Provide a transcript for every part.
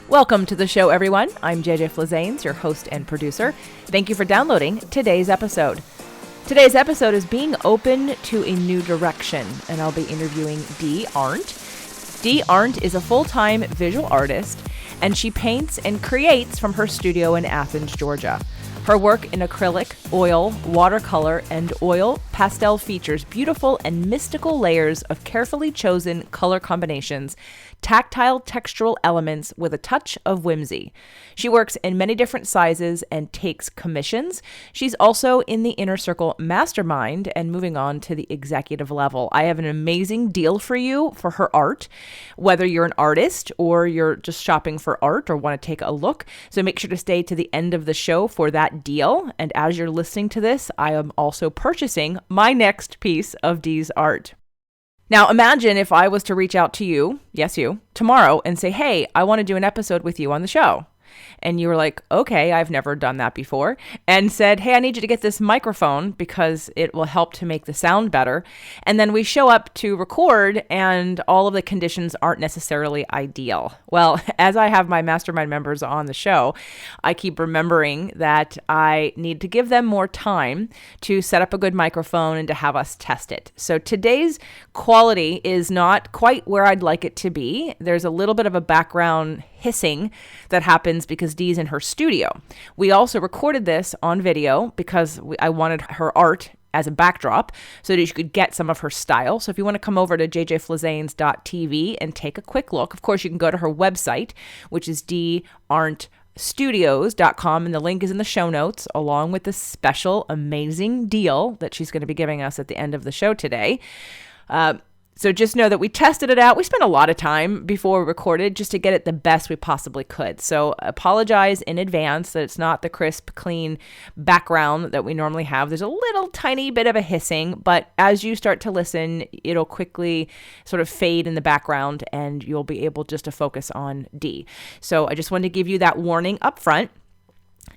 Welcome to the show, everyone. I'm JJ Flazanes, your host and producer. Thank you for downloading today's episode. Today's episode is being open to a new direction, and I'll be interviewing Dee Aurandt. Dee Aurandt is a full-time visual artist, and she paints and creates from her studio in Athens, Georgia. Her work in acrylic, oil, watercolor, and oil pastel features beautiful and mystical layers of carefully chosen color combinations, tactile textural elements with a touch of whimsy. She works in many different sizes and takes commissions. She's also in the Inner Circle Mastermind and moving on to the executive level. I have an amazing deal for you for her art, whether you're an artist or you're just shopping for art or want to take a look. So make sure to stay to the end of the show for that deal. And as you're listening to this, I am also purchasing my next piece of Dee's art. Now, imagine if I was to reach out to you, yes, you, tomorrow and say, hey, I want to do an episode with you on the show. And you were like, okay, I've never done that before. And said, hey, I need you to get this microphone because it will help to make the sound better. And then we show up to record and all of the conditions aren't necessarily ideal. Well, as I have my mastermind members on the show, I keep remembering that I need to give them more time to set up a good microphone and to have us test it. So today's quality is not quite where I'd like it to be. There's a little bit of a background hissing that happens because Dee's in her studio. We also recorded this on video because I wanted her art as a backdrop so that you could get some of her style. So if you want to come over to jjflazanes.tv and take a quick look, of course, you can go to her website, which is deeaurandt.studios.com, and the link is in the show notes, along with the special amazing deal that she's going to be giving us at the end of the show today. So just know that we tested it out. We spent a lot of time before we recorded just to get it the best we possibly could. So apologize in advance that it's not the crisp, clean background that we normally have. There's a little tiny bit of a hissing, but as you start to listen, it'll quickly sort of fade in the background and you'll be able just to focus on Dee. So I just wanted to give you that warning up front.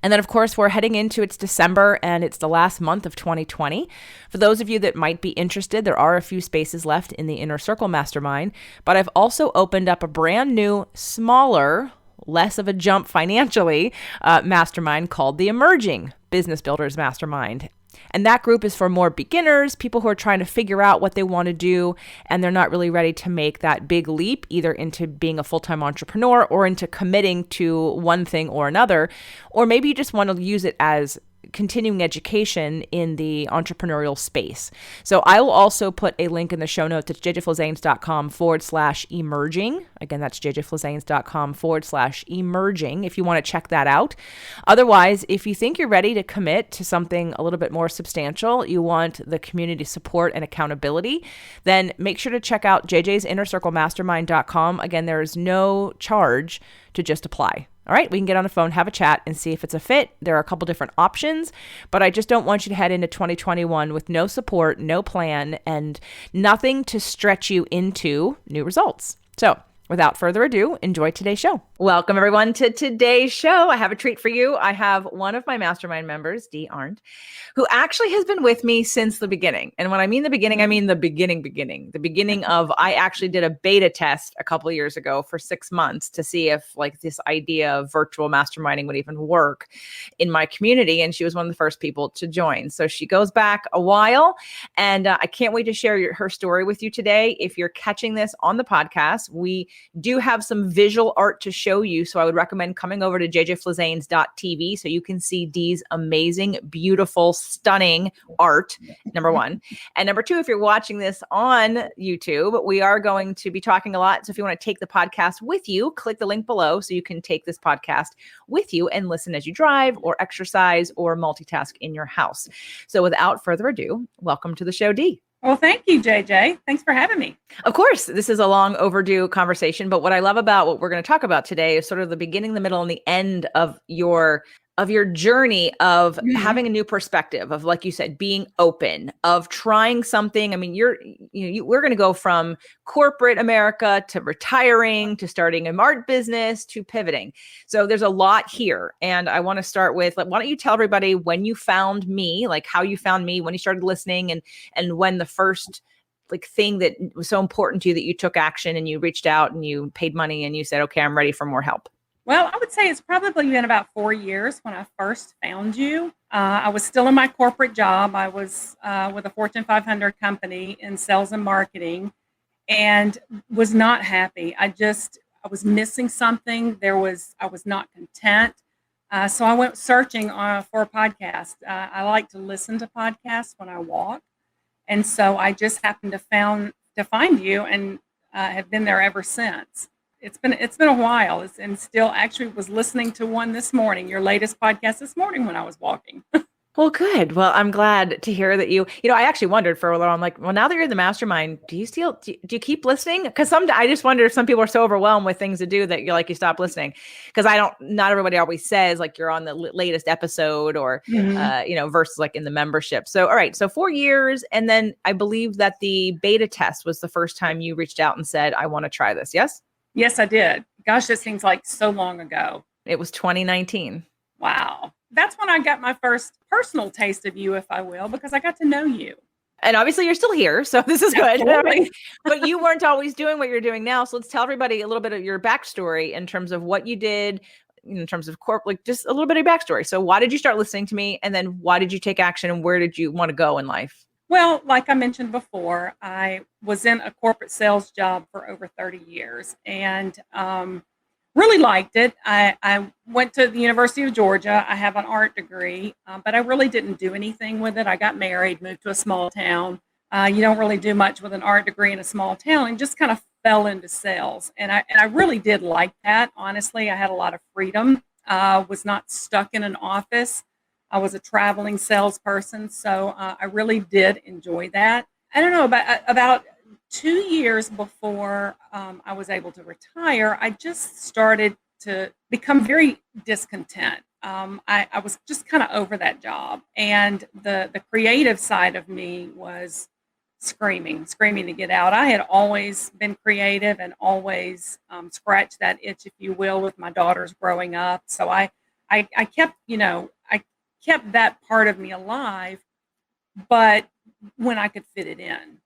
And then, of course, we're heading into it's December and it's the last month of 2020. For those of you that might be interested, there are a few spaces left in the Inner Circle Mastermind, but I've also opened up a brand new, smaller, less of a jump financially, mastermind called the Emerging Business Builders Mastermind. And that group is for more beginners, people who are trying to figure out what they want to do, and they're not really ready to make that big leap either into being a full-time entrepreneur or into committing to one thing or another. Or maybe you just want to use it as continuing education in the entrepreneurial space. So I will also put a link in the show notes. It's jjflazanes.com/emerging. Again, that's jjflazanes.com/emerging if you want to check that out. Otherwise, if you think you're ready to commit to something a little bit more substantial, you want the community support and accountability, then make sure to check out jjsinnercirclemastermind.com. Again, there is no charge to just apply. All right, we can get on the phone, have a chat, and see if it's a fit. There are a couple different options, but I just don't want you to head into 2021 with no support, no plan, and nothing to stretch you into new results. So without further ado, enjoy today's show. Welcome, everyone, to today's show. I have a treat for you. I have one of my mastermind members, Dee Aurandt, who actually has been with me since the beginning. And when I mean the beginning, I mean the beginning. The beginning of, I actually did a beta test a couple of years ago for 6 months to see if like this idea of virtual masterminding would even work in my community. And she was one of the first people to join. So she goes back a while, and I can't wait to share her story with you today. If you're catching this on the podcast, we do have some visual art to show you. So I would recommend coming over to jjflazanes.tv so you can see Dee's amazing, beautiful, stunning art, number one. And number two, if you're watching this on YouTube, we are going to be talking a lot. So if you want to take the podcast with you, click the link below so you can take this podcast with you and listen as you drive or exercise or multitask in your house. So without further ado, welcome to the show, Dee. Well, thank you, JJ. Thanks for having me. Of course, this is a long overdue conversation, but what I love about what we're going to talk about today is sort of the beginning, the middle, and the end of your journey of having a new perspective of, like you said, being open, of trying something. I mean, we're going to go from corporate America to retiring, to starting an art business, to pivoting. So there's a lot here. And I want to start with, like, why don't you tell everybody when you found me, like how you found me, when you started listening, and when the first like thing that was so important to you that you took action and you reached out and you paid money and you said, okay, I'm ready for more help. Well, I would say it's probably been about 4 years when I first found you. I was still in my corporate job. I was with a Fortune 500 company in sales and marketing, and was not happy. I was missing something. I was not content. So I went searching for a podcast. I like to listen to podcasts when I walk, and so I just happened to find you, and have been there ever since. It's been a while, and still actually was listening to one this morning, your latest podcast this morning when I was walking. Well, good. Well, I'm glad to hear that I actually wondered for a while. I'm like, well, now that you're in the mastermind, do you keep listening? Because I just wonder if some people are so overwhelmed with things to do that you stop listening. Because not everybody always says like you're on the latest episode or, Mhm. versus like in the membership. So, all right. So 4 years. And then I believe that the beta test was the first time you reached out and said, I want to try this. Yes. Yes, I did. Gosh, this seems like so long ago. It was 2019. Wow. That's when I got my first personal taste of you, if I will, because I got to know you. And obviously you're still here, so this is good. Absolutely. But you weren't always doing what you're doing now. So let's tell everybody a little bit of your backstory in terms of what you did, in terms of like just a little bit of backstory. So why did you start listening to me? And then why did you take action and where did you want to go in life? Well, like I mentioned before, I was in a corporate sales job for over 30 years, and really liked it. I went to the University of Georgia. I have an art degree, but I really didn't do anything with it. I got married, moved to a small town. You don't really do much with an art degree in a small town, and just kind of fell into sales. And I really did like that. Honestly, I had a lot of freedom. Was not stuck in an office. I was a traveling salesperson, so I really did enjoy that. I don't know, about 2 years before I was able to retire, I just started to become very discontent. I was just kind of over that job, and the creative side of me was screaming to get out. I had always been creative and always scratched that itch, if you will, with my daughters growing up. So I kept, I kept that part of me alive, but when I could fit it in.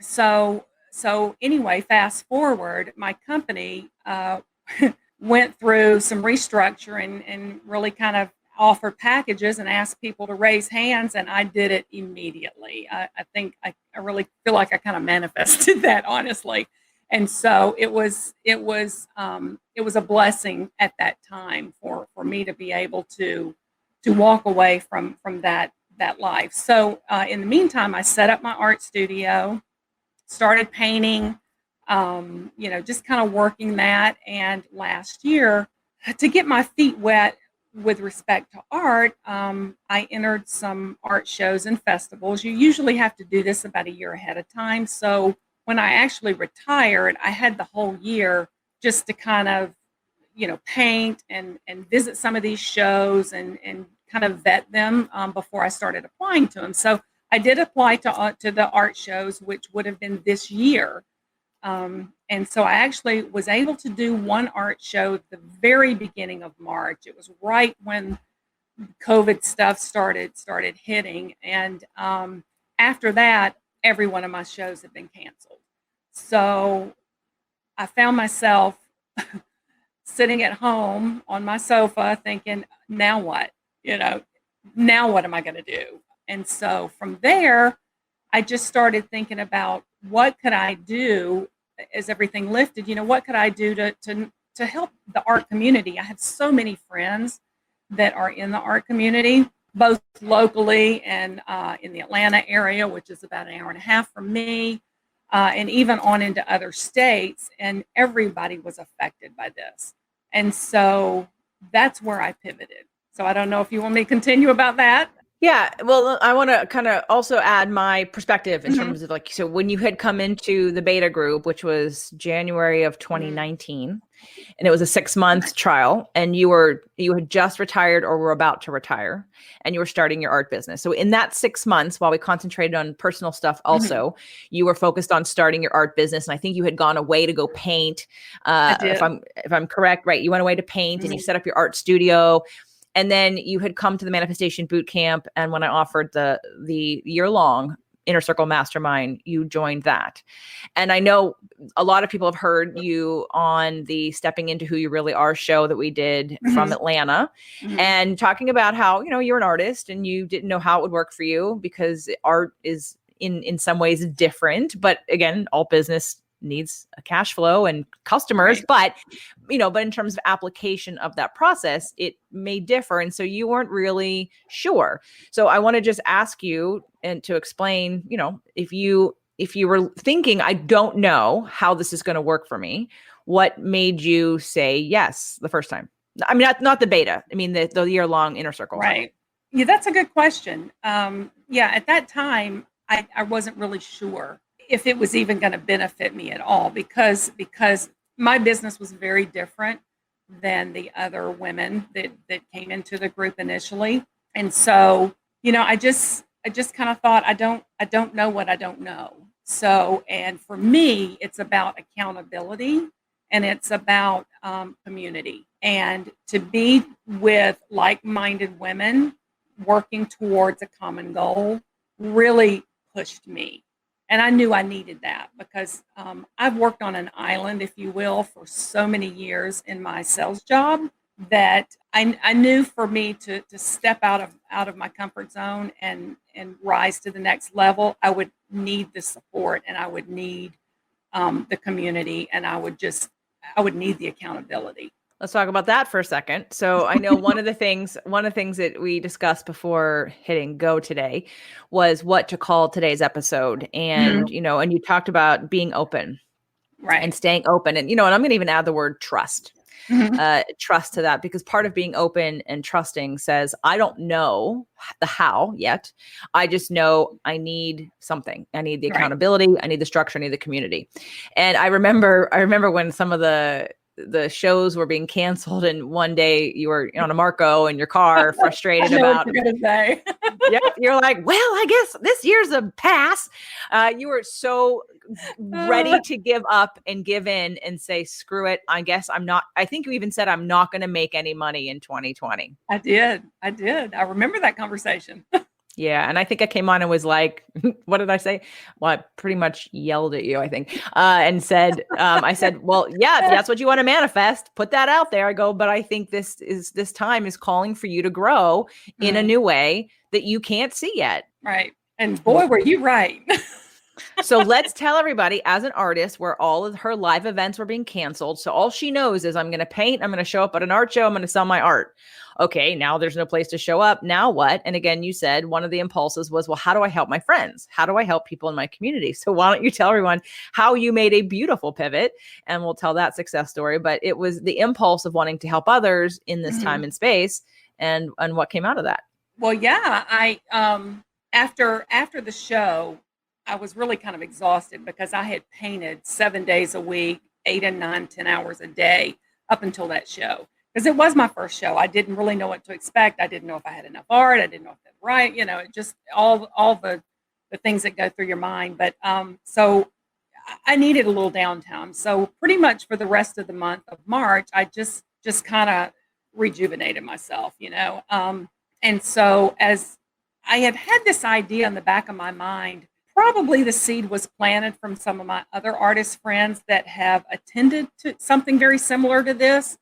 So anyway, fast forward, my company went through some restructure and really kind of offered packages and asked people to raise hands, and I did it immediately. I think I really feel like I kind of manifested that, honestly. And so it was a blessing at that time for me to be able to walk away from that life. So in the meantime, I set up my art studio, started painting, just kind of working that. And last year, to get my feet wet with respect to art, I entered some art shows and festivals. You usually have to do this about a year ahead of time. So when I actually retired, I had the whole year just to kind of, paint and visit some of these shows and kind of vet them before I started applying to them. So I did apply to the art shows, which would have been this year. And so I actually was able to do one art show at the very beginning of March. It was right when COVID stuff started hitting. And after that, every one of my shows have been canceled. So I found myself sitting at home on my sofa thinking, now what? Now what am I going to do? And so from there, I just started thinking about what could I do as everything lifted. What could I do to help the art community? I have so many friends that are in the art community, both locally and in the Atlanta area, which is about an hour and a half from me, and even on into other states. And everybody was affected by this. And so that's where I pivoted. So I don't know if you want me to continue about that. Yeah, well, I want to kind of also add my perspective in terms of so when you had come into the beta group, which was January of 2019, and it was a 6-month trial, and you had just retired or were about to retire, and you were starting your art business. So in that 6 months, while we concentrated on personal stuff, also you were focused on starting your art business, and I think you had gone away to go paint. If I'm correct, right? You went away to paint, and you set up your art studio. And then you had come to the manifestation boot camp, and when I offered the year-long Inner Circle Mastermind, you joined that. And I know a lot of people have heard you on the Stepping Into Who You Really Are show that we did from Atlanta, and talking about how, you're an artist and you didn't know how it would work for you because art is in some ways different. But again, all business needs a cash flow and customers, Right. but in terms of application of that process, it may differ. And so you weren't really sure. So I want to just ask you and to explain, if you were thinking, I don't know how this is going to work for me, what made you say yes the first time? I mean, not the beta. I mean, the year-long Inner Circle. Right. Yeah, that's a good question. At that time, I wasn't really sure if it was even going to benefit me at all because my business was very different than the other women that came into the group initially. And so, I just kind of thought, I don't know what I don't know. So, and for me, it's about accountability and it's about community, and to be with like-minded women working towards a common goal really pushed me. And I knew I needed that because I've worked on an island, if you will, for so many years in my sales job that I knew for me to step out of my comfort zone and rise to the next level, I would need the support and I would need the community, and I would need the accountability. Let's talk about that for a second. So I know one of the things that we discussed before hitting go today was what to call today's episode. And, and you talked about being open, right, and staying open. And, and I'm going to even add the word trust, trust to that, because part of being open and trusting says, I don't know the how yet. I just know I need something. I need the accountability. I need the structure. I need the community. And I remember when some of the shows were being canceled, and one day you were on a Marco in your car, frustrated about. What you're gonna say. Yep, you're like, well, I guess this year's a pass. You were so ready to give up and give in and say, screw it. I guess I'm not. I think you even said, I'm not going to make any money in 2020. I did. I remember that conversation. Yeah. And I think I came on and was like, what did I say? Well, I pretty much yelled at you, I think, and said, I said, well, yeah, if that's what you want to manifest, put that out there. I go, but I think this time is calling for you to grow in a new way that you can't see yet. Right. And boy, were you right. So let's tell everybody, as an artist, where all of her live events were being canceled. So all she knows is, I'm going to paint, I'm going to show up at an art show, I'm going to sell my art. Okay, now there's no place to show up. Now what? And again, you said one of the impulses was, well, how do I help my friends? How do I help people in my community? So why don't you tell everyone how you made a beautiful pivot, and we'll tell that success story. But it was the impulse of wanting to help others in this time and space, and what came out of that. Well, yeah, I after the show, I was really kind of exhausted because I had painted 7 days a week, 8 and 9, 10 hours a day up until that show. Because it was my first show. I didn't really know what to expect. I didn't know if I had enough art. I didn't know if that's right. It just all the things that go through your mind. But so I needed a little downtime. So pretty much for the rest of the month of March, I just kind of rejuvenated myself, And so as I had this idea in the back of my mind, probably the seed was planted from some of my other artist friends that have attended to something very similar to this.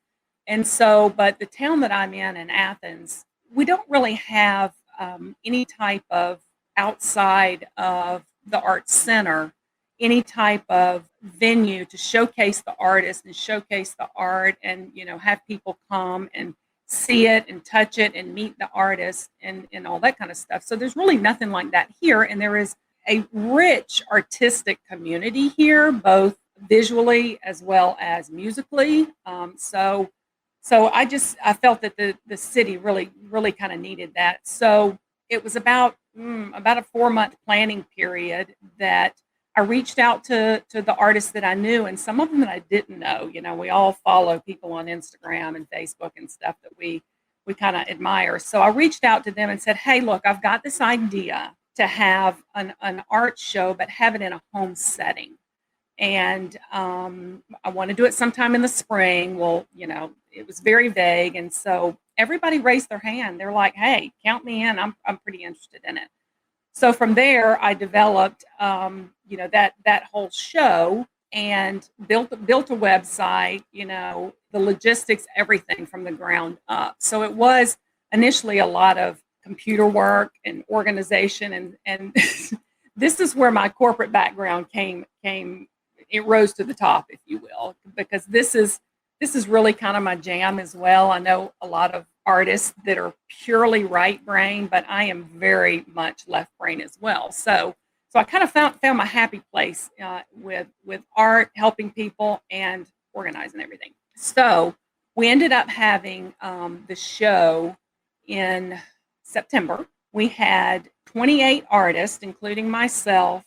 And so, but the town that I'm in Athens, we don't really have any type of, outside of the art center, any type of venue to showcase the artist and showcase the art and, have people come and see it and touch it and meet the artist and all that kind of stuff. So there's really nothing like that here. And there is a rich artistic community here, both visually as well as musically. So I felt that the city really kind of needed that. So it was about a 4-month planning period that I reached out to the artists that I knew, and some of them that I didn't know. We all follow people on Instagram and Facebook and stuff that we kind of admire. So I reached out to them and said, hey, look, I've got this idea to have an art show, but have it in a home setting. And I want to do it sometime in the spring. Well, it was very vague. And so everybody raised their hand. They're like, hey, count me in. I'm pretty interested in it. So from there, I developed, that whole show and built a website, the logistics, everything from the ground up. So it was initially a lot of computer work and organization, and this is where my corporate background came. It rose to the top, if you will, because this is really kind of my jam as well. I know a lot of artists that are purely right brain, but I am very much left brain as well. So I kind of found my happy place with art, helping people, and organizing everything. So we ended up having the show in September. We had 28 artists, including myself,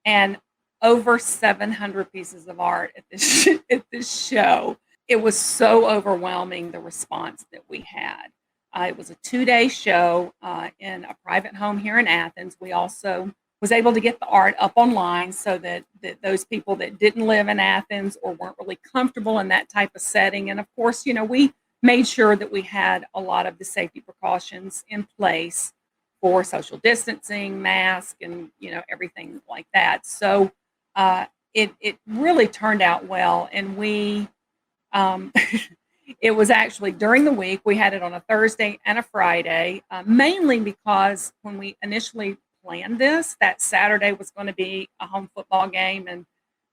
and over 700 pieces of art at this show. It was so overwhelming, the response that we had. It was a 2-day show in a private home here in Athens. We also was able to get the art up online so that those people that didn't live in Athens or weren't really comfortable in that type of setting. And of course, we made sure that we had a lot of the safety precautions in place for social distancing, mask, and everything like that. So it really turned out well, and we it was actually during the week. We had it on a Thursday and a Friday, mainly because when we initially planned this, that Saturday was going to be a home football game. And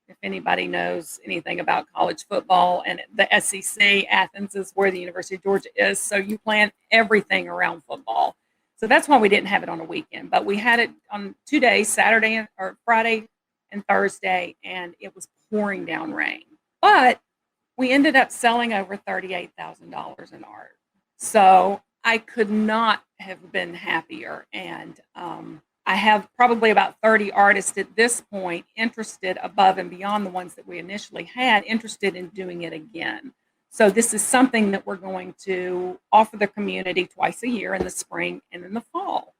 if anybody knows anything about college football and the SEC, Athens is where the University of Georgia is. So you plan everything around football. So that's why we didn't have it on a weekend. But we had it on 2 days, Saturday or Friday and Thursday, and it was pouring down rain. But we ended up selling over $38,000 in art. So I could not have been happier. And I have probably about 30 artists at this point interested, above and beyond the ones that we initially had, interested in doing it again. So this is something that we're going to offer the community twice a year, in the spring and in the fall.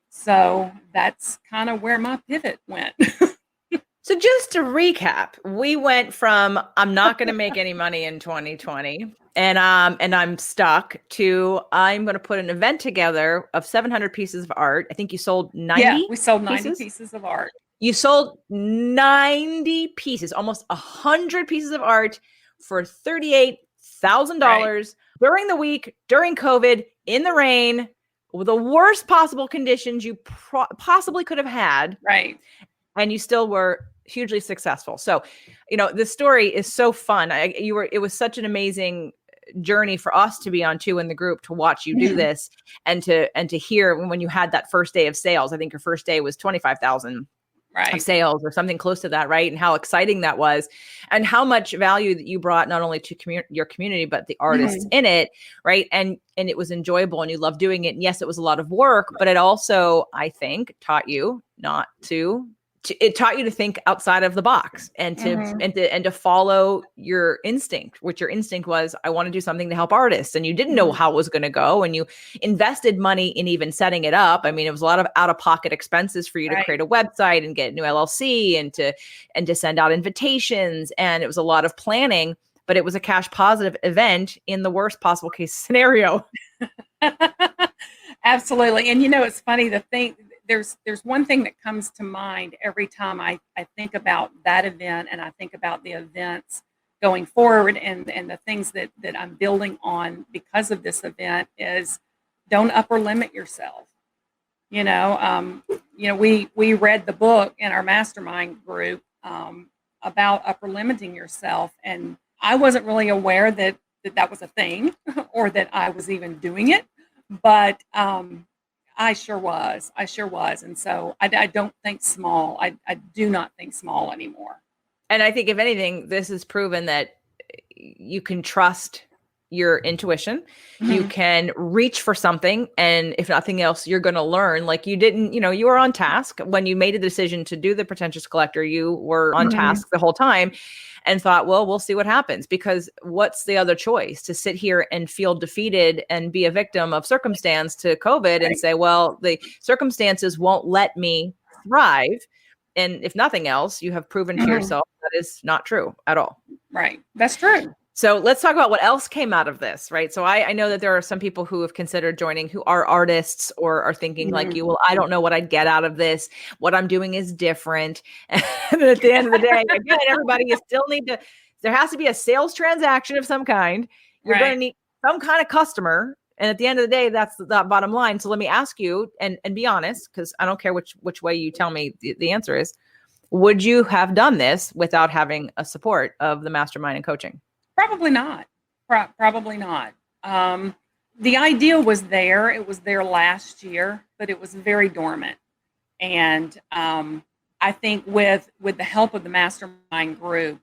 So that's kind of where my pivot went. So just to recap, we went from I'm not going to make any money in 2020 and I'm stuck to I'm going to put an event together of 700 pieces of art. I think you sold 90. Yeah, we sold 90 pieces of art. You sold 90 pieces, almost 100 pieces of art for $38,000 during the week, during COVID, in the rain, with the worst possible conditions you possibly could have had. Right. And you still were hugely successful. So, this story is so fun. It was such an amazing journey for us to be on too in the group, to watch you do this and to hear when you had that first day of sales. I think your first day was 25,000 of sales or something close to that, right? And how exciting that was, and how much value that you brought not only to your community, but the artists in it, right? And it was enjoyable and you loved doing it. And yes, it was a lot of work, but it also, I think, taught you it taught you to think outside of the box and to follow your instinct, which your instinct was, I want to do something to help artists. And you didn't know how it was going to go. And you invested money in even setting it up. I mean, it was a lot of out-of-pocket expenses for you to create a website and get a new LLC and to send out invitations. And it was a lot of planning, but it was a cash positive event in the worst possible case scenario. Absolutely. And it's funny, the thing, there's one thing that comes to mind every time I think about that event, and I think about the events going forward and the things that I'm building on because of this event, is don't upper limit yourself. We read the book in our mastermind group about upper limiting yourself, and I wasn't really aware that was a thing or that I was even doing it, but I sure was. And so I don't think small. I do not think small anymore. And I think, if anything, this has proven that you can trust your intuition. You can reach for something. And if nothing else, you're going to learn. Like you didn't, you were on task when you made a decision to do the Pretentious Collector. You were on task the whole time and thought, well, we'll see what happens, because what's the other choice? To sit here and feel defeated and be a victim of circumstance to COVID and say, well, the circumstances won't let me thrive. And if nothing else, you have proven to yourself that is not true at all. Right. That's true. So let's talk about what else came out of this, right? So I know that there are some people who have considered joining who are artists or are thinking like you, well, I don't know what I'd get out of this. What I'm doing is different. And at the end of the day, again, everybody, you still need to, there has to be a sales transaction of some kind. You're going to need some kind of customer. And at the end of the day, that's the bottom line. So let me ask you and be honest, because I don't care which way you tell me the answer is, would you have done this without having a support of the mastermind and coaching? Probably not. Probably not. The idea was there. It was there last year, but it was very dormant. And I think with the help of the mastermind group,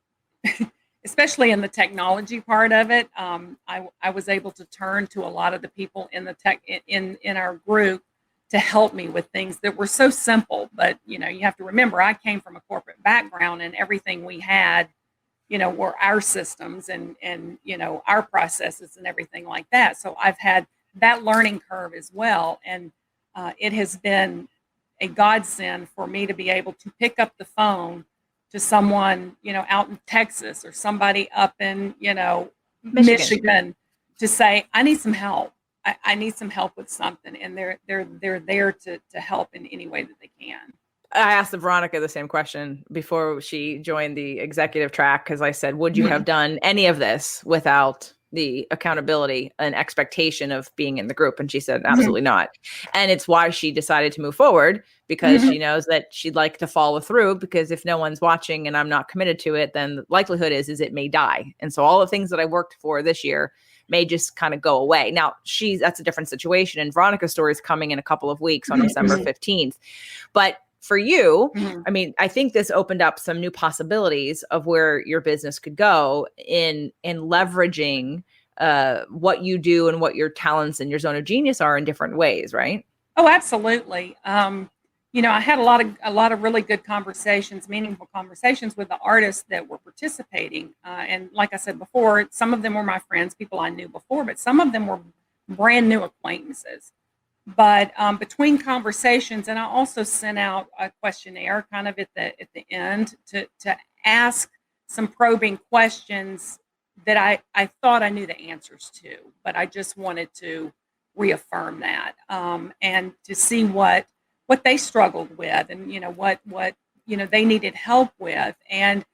especially in the technology part of it, I was able to turn to a lot of the people in the tech in our group to help me with things that were so simple. But you have to remember, I came from a corporate background, and everything we had, were our systems and our processes and everything like that. So I've had that learning curve as well, and it has been a godsend for me to be able to pick up the phone to someone, out in Texas or somebody up in, Michigan to say, I need some help. I need some help with something. And they're there to help in any way that they can. I asked Veronica the same question before she joined the executive track, because I said, would you have done any of this without the accountability and expectation of being in the group? And she said, absolutely not. And it's why she decided to move forward, because she knows that she'd like to follow through, because if no one's watching and I'm not committed to it, then the likelihood is it may die. And so all the things that I worked for this year may just kind of go away. Now, that's a different situation. And Veronica's story is coming in a couple of weeks on December 15th. But for you, I mean, I think this opened up some new possibilities of where your business could go in leveraging what you do and what your talents and your zone of genius are in different ways, right? Oh, absolutely. I had a lot of really good conversations, meaningful conversations with the artists that were participating. And like I said before, some of them were my friends, people I knew before, but some of them were brand new acquaintances. But between conversations, and I also sent out a questionnaire kind of at the end to ask some probing questions that I thought I knew the answers to, but I just wanted to reaffirm that and to see what they struggled with, and what they needed help with. And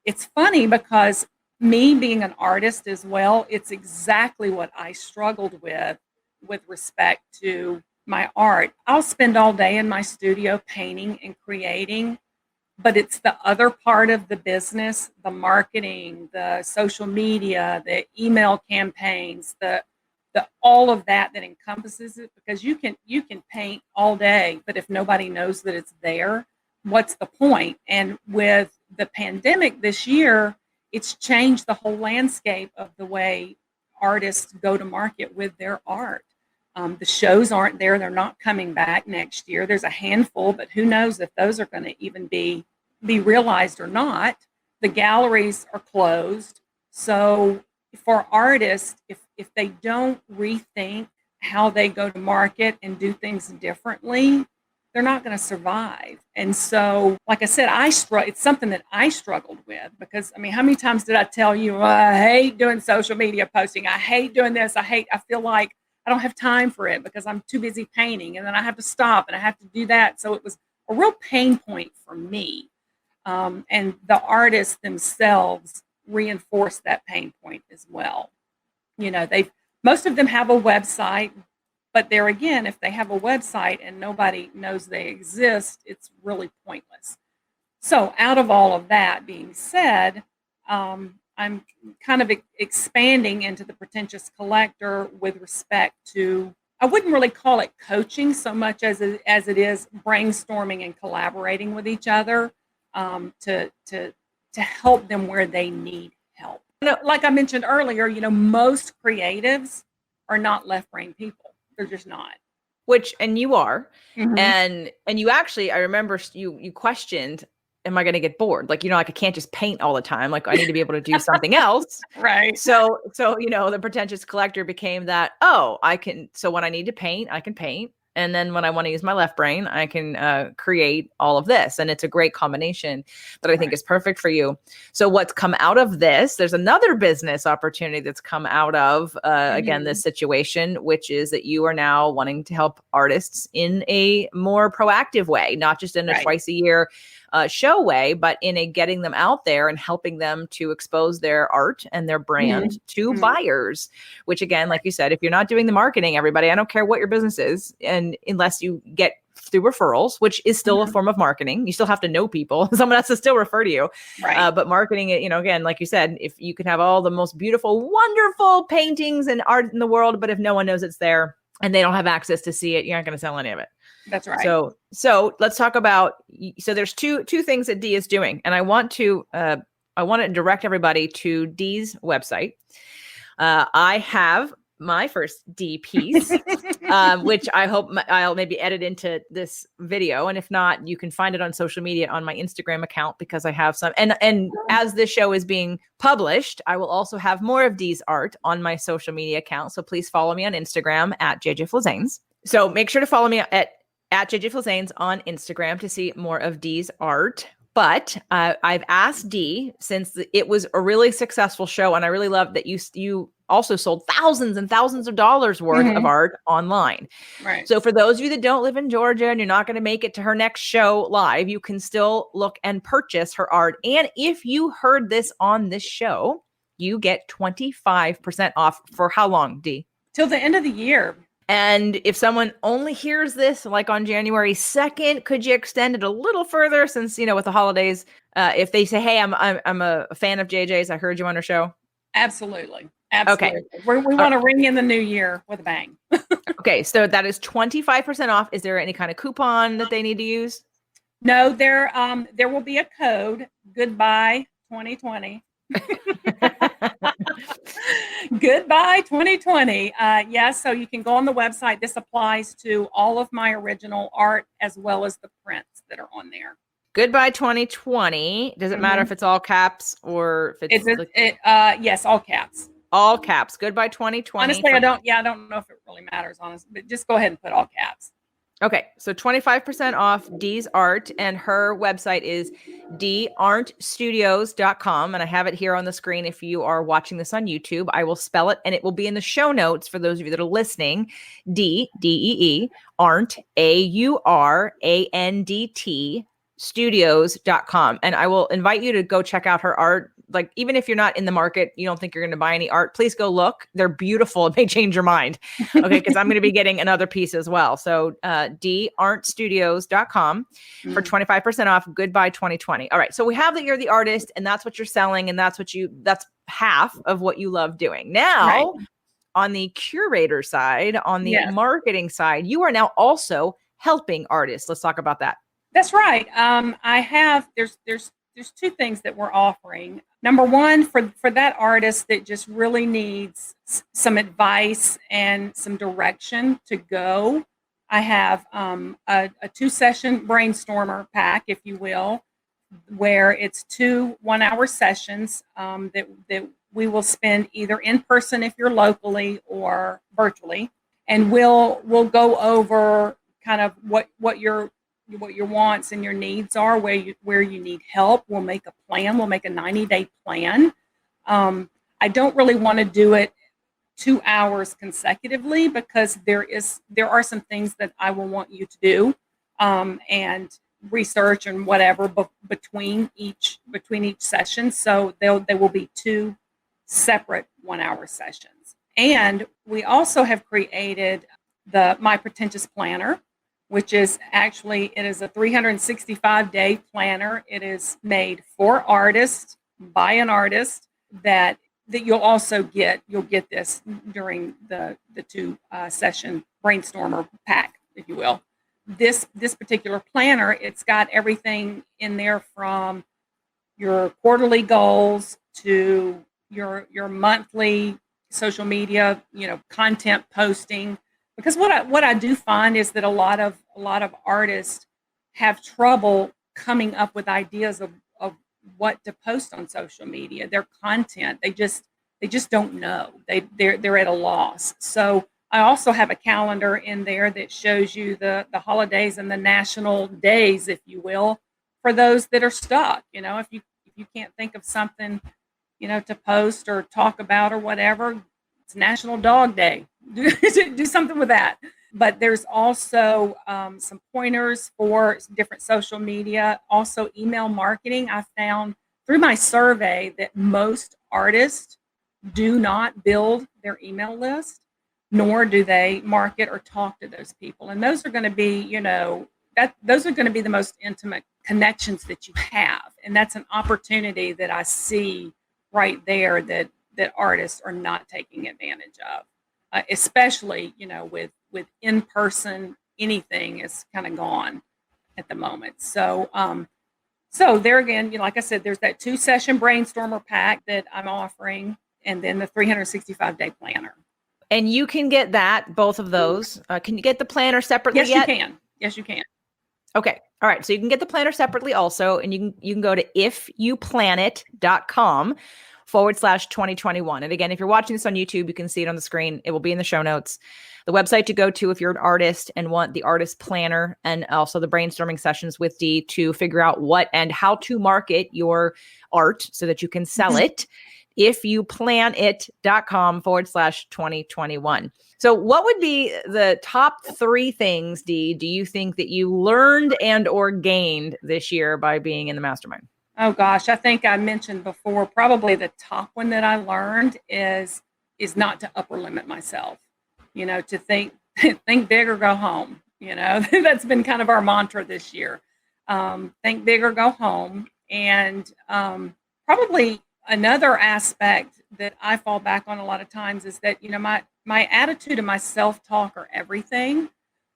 it's funny because me being an artist as well, it's exactly what I struggled with respect to my art. I'll spend all day in my studio painting and creating, but it's the other part of the business, the marketing, the social media, the email campaigns, the all of that encompasses it, because you can paint all day, but if nobody knows that it's there, what's the point? And with the pandemic this year, it's changed the whole landscape of the way artists go to market with their art. The shows aren't there. They're not coming back next year. There's a handful, but who knows if those are going to even be realized or not. The galleries are closed. So for artists, if they don't rethink how they go to market and do things differently, they're not going to survive. And so, like I said, it's something that I struggled with, because, I mean, how many times did I tell you, I hate doing social media posting. I hate doing this. I feel like I don't have time for it because I'm too busy painting, and then I have to stop and I have to do that. So it was a real pain point for me. And the artists themselves reinforce that pain point as well. Most of them have a website, but there again, if they have a website and nobody knows they exist, it's really pointless. So out of all of that being said, I'm kind of expanding into the pretentious collector with respect to, I wouldn't really call it coaching so much as it is brainstorming and collaborating with each other to help them where they need help. Like I mentioned earlier, most creatives are not left brain people. They're just not. And you are. And you actually, I remember you questioned, am I going to get bored? Like, I can't just paint all the time. Like, I need to be able to do something else. Right. So, the pretentious collector became that, so when I need to paint, I can paint. And then when I want to use my left brain, I can create all of this. And it's a great combination that I think is perfect for you. So what's come out of this, there's another business opportunity that's come out of, again, this situation, which is that you are now wanting to help artists in a more proactive way, not just in a twice a year show way, but in a getting them out there and helping them to expose their art and their brand to buyers, which again, like you said, if you're not doing the marketing, everybody, I don't care what your business is. And unless you get through referrals, which is still a form of marketing, you still have to know people. Someone has to still refer to you. But marketing it, again, like you said, if you can have all the most beautiful, wonderful paintings and art in the world, but if no one knows it's there and they don't have access to see it, you're not going to sell any of it. That's right. So let's talk about, so there's two things that Dee is doing. And I want to direct everybody to Dee's website. I have my first Dee piece, which I hope I'll maybe edit into this video. And if not, you can find it on social media on my Instagram account, because I have some, and as this show is being published, I will also have more of Dee's art on my social media account. So please follow me on Instagram at JJ So make sure to follow me at JJ on Instagram to see more of Dee's art. But I've asked Dee, since it was a really successful show, and I really love that you also sold thousands and thousands of dollars worth of art online. Right. So for those of you that don't live in Georgia and you're not going to make it to her next show live, you can still look and purchase her art. And if you heard this on this show, you get 25% off for how long, Dee? Till the end of the year. And if someone only hears this like on January 2nd, could you extend it a little further, since, with the holidays, if they say, hey, I'm a fan of JJ's, I heard you on her show? Absolutely. Okay. We want to ring in the new year with a bang. Okay. So that is 25% off. Is there any kind of coupon that they need to use? No, there will be a code, goodbye 2020. Goodbye 2020. Yes, so you can go on the website. This applies to all of my original art as well as the prints that are on there. Goodbye 2020. Does it matter if it's all caps or if it's yes, all caps. All caps. Goodbye 2020. Honestly, I don't know if it really matters, honestly, but just go ahead and put all caps. Okay, so 25% off Dee's art, and her website is deeauranttstudios.com, and I have it here on the screen if you are watching this on YouTube. I will spell it, and it will be in the show notes for those of you that are listening. Dee, D-E-E, Aurandt, A-U-R-A-N-D-T, studios.com. And I will invite you to go check out her art. Like, even if you're not in the market, you don't think you're going to buy any art, please go look. They're beautiful. It may change your mind. Okay. Because I'm going to be getting another piece as well. So deeauranttstudios.com for 25% off. Goodbye 2020. All right. So we have that you're the artist and that's what you're selling. And that's half of what you love doing. Now, on the curator side, on the marketing side, you are now also helping artists. Let's talk about that. That's right. There's two things that we're offering. Number one, for that artist that just really needs some advice and some direction to go, I have a 2-session brainstormer pack, if you will, where it's 2 1-hour sessions that we will spend either in person if you're locally or virtually, and we'll go over kind of what your wants and your needs are, where you need help. We'll make a plan. We'll make a 90-day plan. I don't really want to do it 2 hours consecutively because there are some things that I will want you to do and research and whatever between each session. So there will be 2 separate 1-hour sessions. And we also have created the My Pretentious Planner, which is it is a 365-day planner. It is made for artists, by an artist, that you'll also get. You'll get this during the 2-session brainstormer pack, if you will. This particular planner, it's got everything in there from your quarterly goals to your monthly social media, content posting. Because what I do find is that a lot of artists have trouble coming up with ideas of what to post on social media. Their content, they just don't know. They're at a loss. So I also have a calendar in there that shows you the holidays and the national days, if you will, for those that are stuck. If you can't think of something, to post or talk about or whatever, it's National Dog Day. Do something with that. But there's also some pointers for different social media, also email marketing. I found through my survey that most artists do not build their email list, nor do they market or talk to those people. And those are going to be, those are going to be the most intimate connections that you have. And that's an opportunity that I see right there that artists are not taking advantage of, especially, with in-person, anything is kind of gone at the moment. So there again, like I said, there's that 2-session brainstormer pack that I'm offering, and then the 365-day planner. And you can get both of those. Can you get the planner separately yet? Yes, you can. Okay. All right. So you can get the planner separately also, and you can go to ifyouplanet.com/2021. And again, if you're watching this on YouTube, you can see it on the screen. It will be in the show notes. The website to go to if you're an artist and want the artist planner and also the brainstorming sessions with Dee to figure out what and how to market your art so that you can sell it. ifyouplanet.com/2021. So what would be the top 3 things, Dee, do you think that you learned and or gained this year by being in the mastermind? Oh gosh, I think I mentioned before, probably the top one that I learned is not to upper limit myself, to think big or go home. That's been kind of our mantra this year. Think big or go home. And probably another aspect that I fall back on a lot of times is that, my attitude and my self-talk are everything.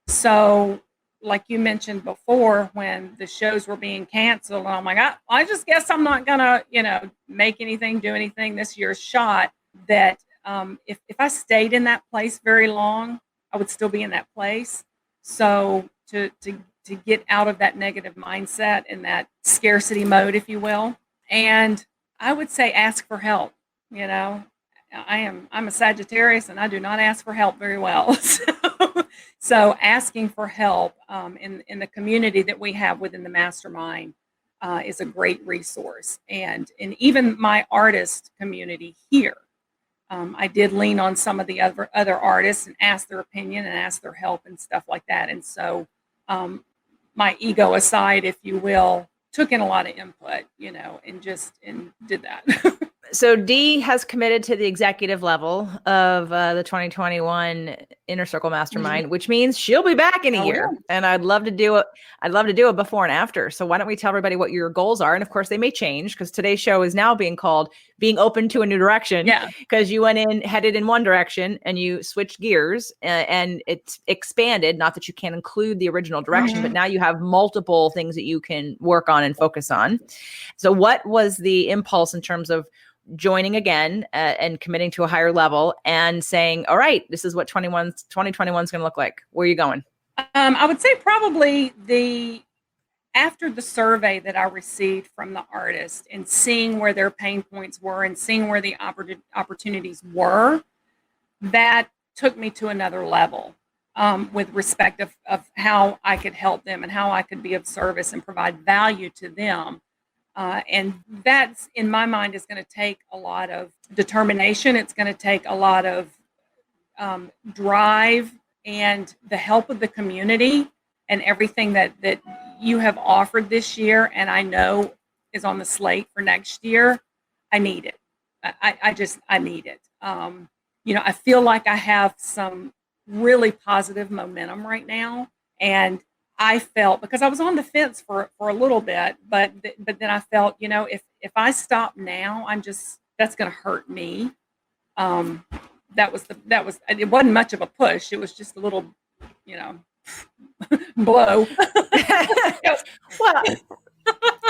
So like you mentioned before, when the shows were being canceled, I'm like, I just guess I'm not gonna, make anything, do anything this year's shot. That if I stayed in that place very long, I would still be in that place. So to get out of that negative mindset and that scarcity mode, if you will, and I would say ask for help. I'm a Sagittarius and I do not ask for help very well. So asking for help in the community that we have within the mastermind is a great resource. And even my artist community here, I did lean on some of the other artists and ask their opinion and ask their help and stuff like that. And so my ego aside, if you will, took in a lot of input, and did that. So Dee has committed to the executive level of the 2021 Inner Circle Mastermind, which means she'll be back in a year. And I'd love to do a before and after. So why don't we tell everybody what your goals are? And of course they may change because today's show is now being called Being Open to a New Direction. Yeah. Because you headed in one direction and you switched gears and it's expanded. Not that you can't include the original direction, but now you have multiple things that you can work on and focus on. So what was the impulse in terms of joining again and committing to a higher level and saying, all right, this is what 2021 is going to look like? Where are you going? I would say probably after the survey that I received from the artists and seeing where their pain points were and seeing where the opportunities were, that took me to another level with respect of how I could help them and how I could be of service and provide value to them. And that's, in my mind, is going to take a lot of determination. It's going to take a lot of drive and the help of the community and everything that you have offered this year and I know is on the slate for next year. I need it. I need it. I feel like I have some really positive momentum right now. And I felt, because I was on the fence for a little bit, but then I felt, if I stop now, that's going to hurt me. It wasn't much of a push. It was just a little, blow.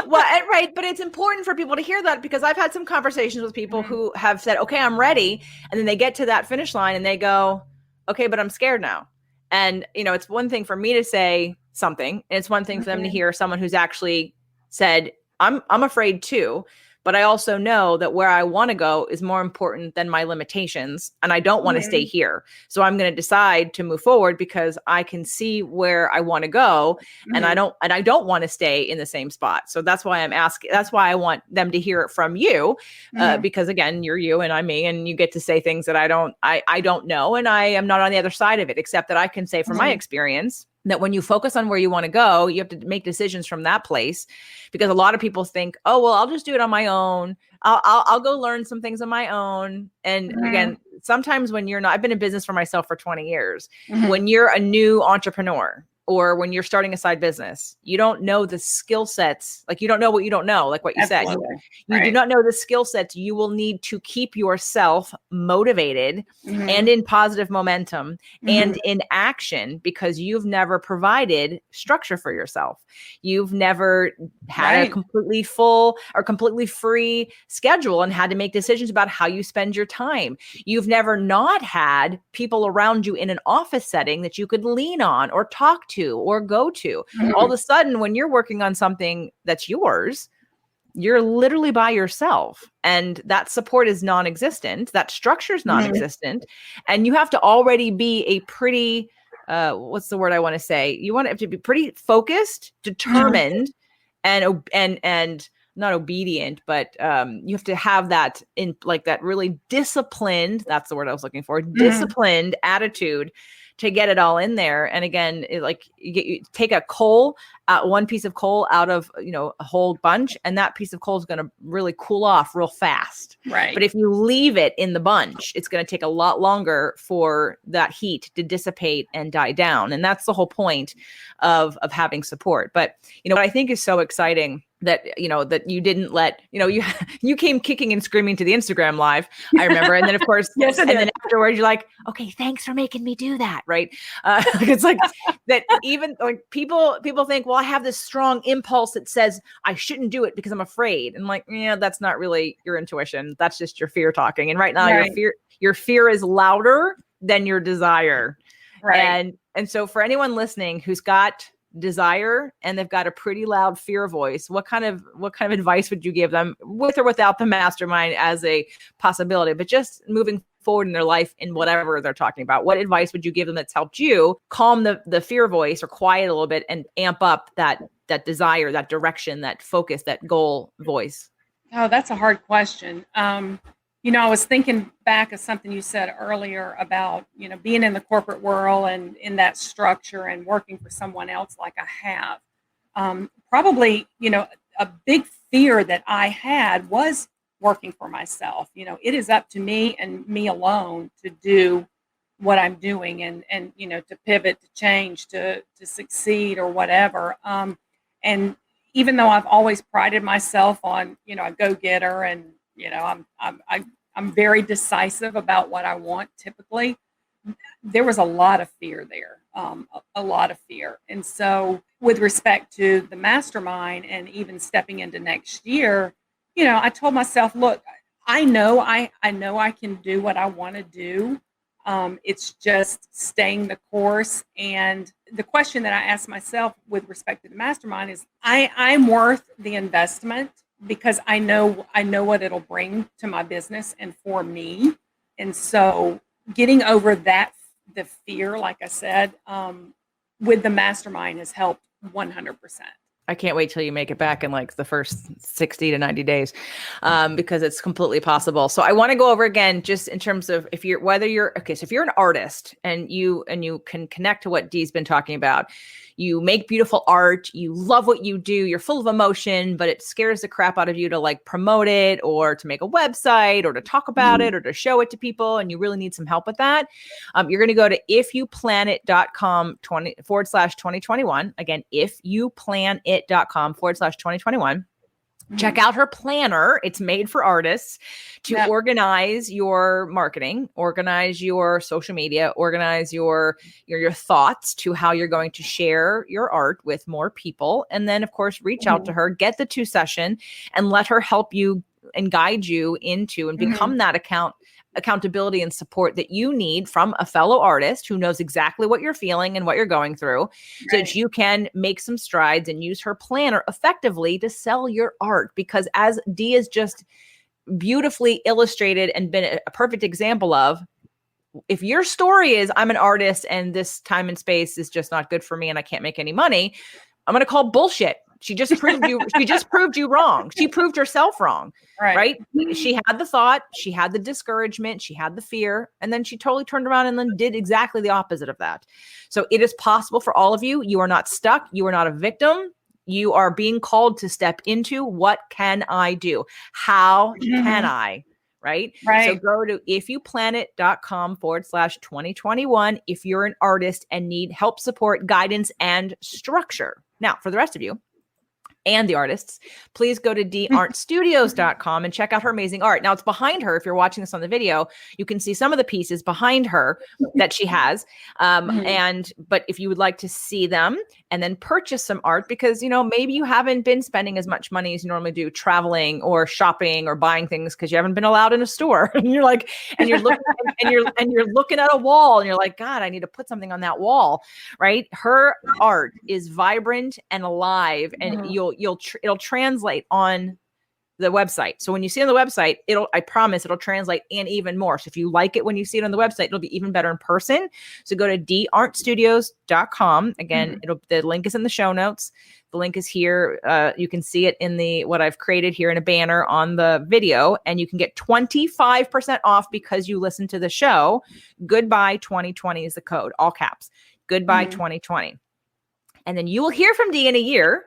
Well, right. But it's important for people to hear that because I've had some conversations with people who have said, okay, I'm ready. And then they get to that finish line and they go, okay, but I'm scared now. And, it's one thing for me to say something. And it's one thing for them to hear someone who's actually said, I'm afraid too. but I also know that where I want to go is more important than my limitations. And I don't want to stay here. So I'm going to decide to move forward because I can see where I want to go. And I don't want to stay in the same spot. So that's why I'm asking. That's why I want them to hear it from you, because again, you're you and I'm me, and you get to say things that I don't know. And I am not on the other side of it, except that I can say from my experience that when you focus on where you want to go, you have to make decisions from that place, because a lot of people think, oh, well, I'll just do it on my own. I'll go learn some things on my own. And again, sometimes when you're not, I've been in business for myself for 20 years. When you're a new entrepreneur, or when you're starting a side business, you don't know the skill sets. Like you don't know what you don't know, like what you said. You do not know the skill sets you will need to keep yourself motivated and in positive momentum and in action, because you've never provided structure for yourself. You've never had a completely full or completely free schedule and had to make decisions about how you spend your time. You've never not had people around you in an office setting that you could lean on or talk to or go to. All of a sudden, when you're working on something that's yours, you're literally by yourself, and that support is non-existent. That structure is non-existent. And you have to already be a pretty, what's the word I want to say? You want it to be pretty focused, determined, and not obedient, but you have to have that in like that really disciplined, that's the word I was looking for, disciplined attitude to get it all in there. And again, you take a coal, one piece of coal out of, a whole bunch, and that piece of coal is going to really cool off real fast. Right. But if you leave it in the bunch, it's going to take a lot longer for that heat to dissipate and die down. And that's the whole point of having support. But, what I think is so exciting that, that you didn't let, you came kicking and screaming to the Instagram live, I remember. And then of course, then afterwards you're like, okay, thanks for making me do that. Right. It's like that even like people think, well, I have this strong impulse that says I shouldn't do it because I'm afraid. And I'm like, yeah, that's not really your intuition. That's just your fear talking. And right now your fear is louder than your desire. Right. And so for anyone listening who's got desire and they've got a pretty loud fear voice, what kind of advice would you give them, with or without the mastermind as a possibility, but just moving forward in their life in whatever they're talking about? What advice would you give them that's helped you calm the fear voice or quiet a little bit and amp up that desire, that direction, that focus, that goal voice? Oh, that's a hard question. I was thinking back of something you said earlier about, being in the corporate world and in that structure and working for someone else like I have. Probably, a big fear that I had was working for myself. It is up to me and me alone to do what I'm doing and to pivot, to change, to succeed or whatever. And even though I've always prided myself on, a go-getter and, I'm very decisive about what I want typically, there was a lot of fear there, a lot of fear. And so with respect to the mastermind and even stepping into next year, I told myself, look, I know I can do what I want to do. It's just staying the course. And the question that I asked myself with respect to the mastermind is, I'm worth the investment, because I know what it'll bring to my business and for me. And so getting over the fear, like I said, with the mastermind has helped 100%. I can't wait till you make it back in like the first 60 to 90 days, because it's completely possible. So I want to go over again, just in terms of if you're an artist and you can connect to what Dee's been talking about. You make beautiful art, you love what you do, you're full of emotion, but it scares the crap out of you to like promote it or to make a website or to talk about it or to show it to people. And you really need some help with that. You're going to go to ifyouplanet.com/2021. Again, ifyouplanet.com/2021. Check out her planner. It's made for artists to organize your marketing, organize your social media, organize your thoughts to how you're going to share your art with more people. And then, of course, reach out to her, get the 2 session, and let her help you and guide you into and become that accountability and support that you need from a fellow artist who knows exactly what you're feeling and what you're going through, so that you can make some strides and use her planner effectively to sell your art. Because as Dee has just beautifully illustrated and been a perfect example of, if your story is I'm an artist and this time and space is just not good for me and I can't make any money, I'm going to call bullshit. She just proved you. She just proved you wrong. She proved herself wrong. Right? She had the thought, she had the discouragement, she had the fear, and then she totally turned around and then did exactly the opposite of that. So it is possible for all of you. You are not stuck. You are not a victim. You are being called to step into, what can I do? How can I? Right? So go to ifyouplanet.com/2021 if you're an artist and need help, support, guidance, and structure. Now, for the rest of you and the artists, please go to deeauranttstudios.com and check out her amazing art. Now, it's behind her. If you're watching this on the video, you can see some of the pieces behind her that she has. But if you would like to see them and then purchase some art, because, you know, maybe you haven't been spending as much money as you normally do traveling or shopping or buying things because you haven't been allowed in a store. And you're like, and you're looking and you're looking at a wall and you're like, God, I need to put something on that wall. Right? Her art is vibrant and alive, and it'll translate on the website. So when you see it on the website, I promise it'll translate and even more. So if you like it when you see it on the website, it'll be even better in person. So go to deeauranttstudios.com. Again, the link is in the show notes. The link is here. You can see it in what I've created here in a banner on the video, and you can get 25% off because you listen to the show. Goodbye 2020 is the code, all caps. Goodbye 2020. And then you will hear from Dee in a year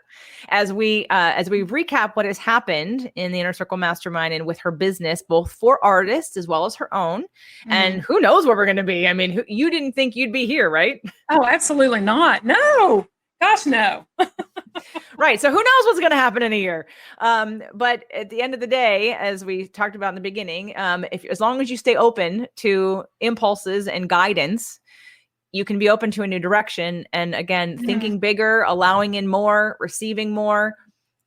as we recap what has happened in the Inner Circle Mastermind and with her business, both for artists as well as her own. And who knows where we're going to be? I mean, you didn't think you'd be here, right? Oh, absolutely not. No. Gosh, no. Right. So who knows what's going to happen in a year? But at the end of the day, as we talked about in the beginning, as long as you stay open to impulses and guidance, you can be open to a new direction. And again, thinking bigger, allowing in more, receiving more,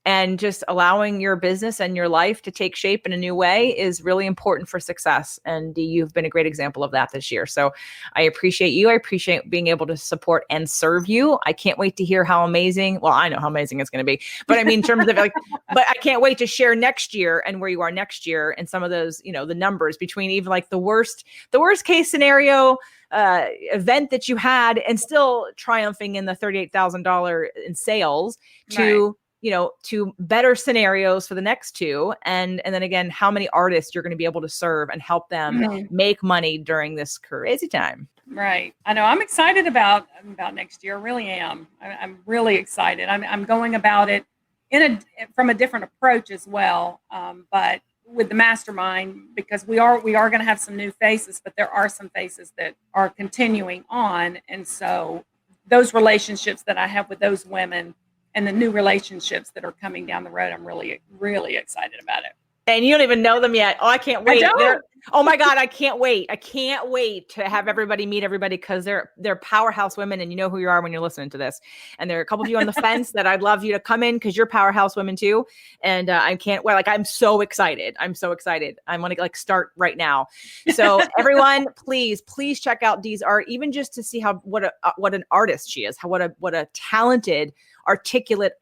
and just allowing your business and your life to take shape in a new way is really important for success. And Dee, you've been a great example of that this year. So I appreciate you. I appreciate being able to support and serve you. I can't wait to hear how amazing, well, I know how amazing it's going to be, but I mean, in terms of but I can't wait to share next year and where you are next year and some of those, the numbers between even like the worst case scenario event that you had and still triumphing in the $38,000 in sales to better scenarios for the next two. And then again, how many artists you're going to be able to serve and help them make money during this crazy time. Right. I know. I'm excited about next year. I really am. I'm really excited. I'm going about it from a different approach as well. But with the mastermind, because we are going to have some new faces, but there are some faces that are continuing on. And so those relationships that I have with those women and the new relationships that are coming down the road, I'm really, really excited about it. And you don't even know them yet. Oh, I can't wait. Oh my God, I can't wait. I can't wait to have everybody meet everybody because they're powerhouse women, and you know who you are when you're listening to this. And there are a couple of you on the fence that I'd love you to come in because you're powerhouse women too. And I can't wait. I'm so excited. I'm going to start right now. So everyone, please check out Dee's art, even just to see what an artist she is, what a talented, articulate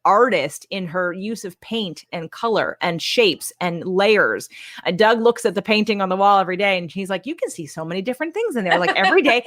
artist in her use of paint and color and shapes and layers. Doug looks at the painting on the wall every day and he's like, you can see so many different things in there. Like every day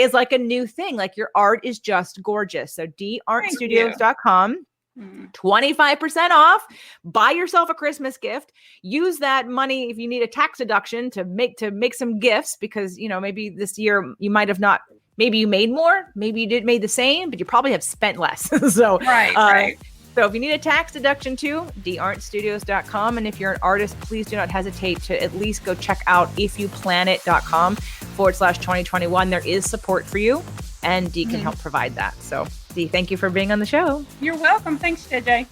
is like a new thing. Like your art is just gorgeous. So deeauranttstudios.com. 25% off. Buy yourself a Christmas gift. Use that money if you need a tax deduction to make some gifts, because maybe this year you might have not. Maybe you made more, maybe you made the same, but you probably have spent less. So, right. So if you need a tax deduction too, deeauranttstudios.com. And if you're an artist, please do not hesitate to at least go check out ifyouplanet.com/2021. There is support for you, and Dee can help provide that. So Dee, thank you for being on the show. You're welcome. Thanks, JJ.